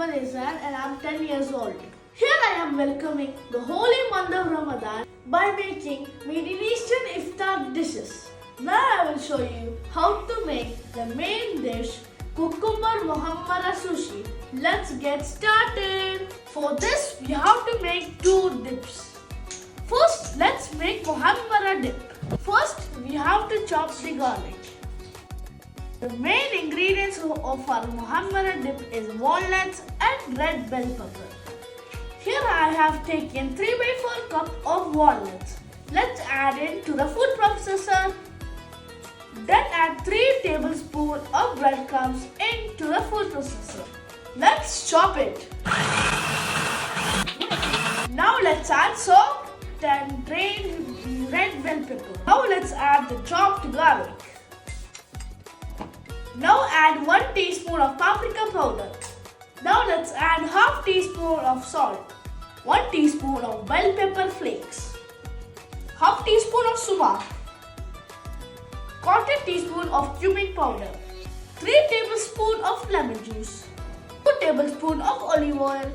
name is Yazan and I am 10 years old. Here I am welcoming the holy month of Ramadan by making Middle Eastern iftar dishes. Now I will show you how to make the main dish cucumber Muhammara Sushi. Let's get started. For this we have to make two dips. First let's make Muhammara Dip. First we have to chop the garlic. The main ingredients of our Muhammara Dip is walnuts and red bell pepper. Here I have taken 3/4 cup of walnuts. Let's add it to the food processor. Then add 3 tablespoons of breadcrumbs into the food processor. Let's chop it. Now let's add salt and drained red bell pepper. Now let's add the chopped garlic. Now add 1 teaspoon of paprika powder. Now let's add half teaspoon of salt, 1 teaspoon of bell pepper flakes, half teaspoon of sumac, 1/4 teaspoon of cumin powder, 3 tablespoons of lemon juice, 2 tablespoons of olive oil,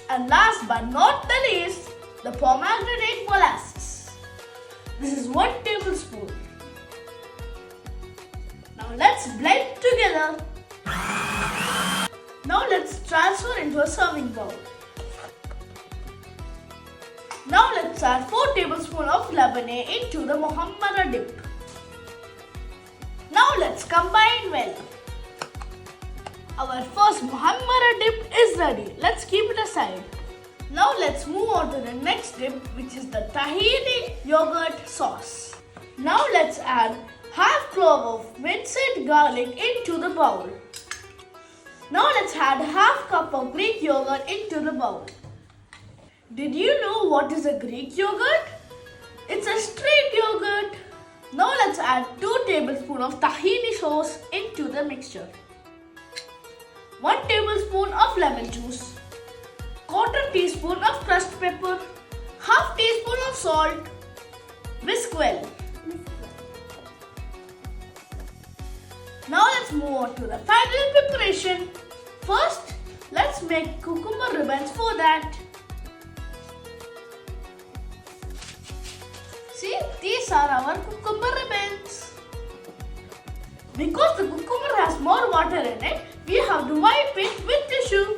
and last but not the least, the pomegranate molasses. This is 1 tablespoon. Now let's blend together. Now let's transfer into a serving bowl. Now let's add 4 tablespoons of lemonade into the Muhammara Dip. Now let's combine well. Our first Muhammara Dip is ready. Let's keep it aside. Now let's move on to the next dip, which is the tahini yogurt sauce. Now let's add half clove of minced garlic into the bowl. Now let's add half cup of Greek yogurt into the bowl. Did you know what is a Greek yogurt? It's a straight yogurt. Now let's add 2 tablespoons of tahini sauce into the mixture. 1 tablespoon of lemon juice, 1/4 teaspoon of crushed pepper, half teaspoon of salt. Whisk well. Now let's move on to the final preparation. First, let's make cucumber ribbons for that. See, these are our cucumber ribbons. Because the cucumber has more water in it, we have to wipe it with tissue.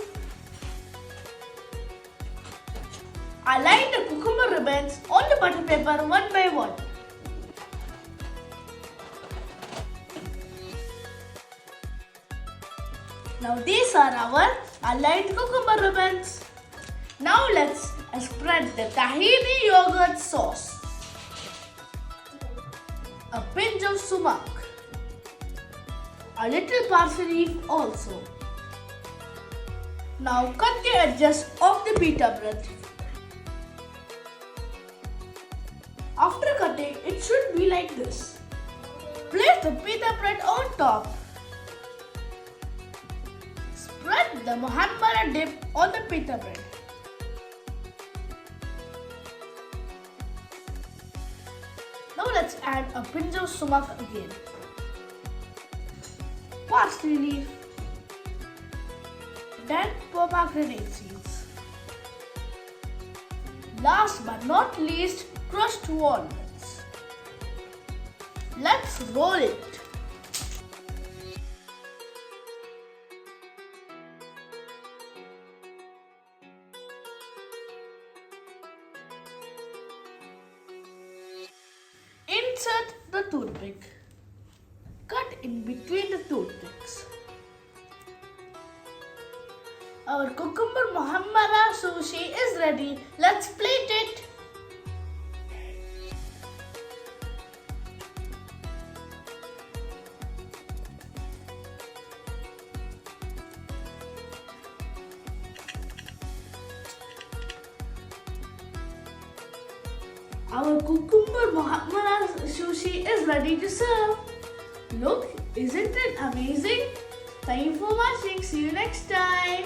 Align the cucumber ribbons on the butter paper one by one. Now these are our aligned cucumber ribbons. Now let's spread the tahini yogurt sauce, a pinch of sumac, a little parsley leaf also. Now cut the edges of the pita bread. After cutting, it should be like this. Place the pita bread on top. Spread the Muhammara Dip on the pita bread. Now let's add a pinch of sumac again, parsley leaf, then pomegranate seeds. Last but not least, crushed walnuts. Let's roll it. Insert the toothpick. Cut in between the toothpicks. Our cucumber Muhammara Sushi is ready. Let's plate it. Our cucumber Muhammara Sushi is ready to serve. Look, isn't it amazing? Thank you for watching. See you next time.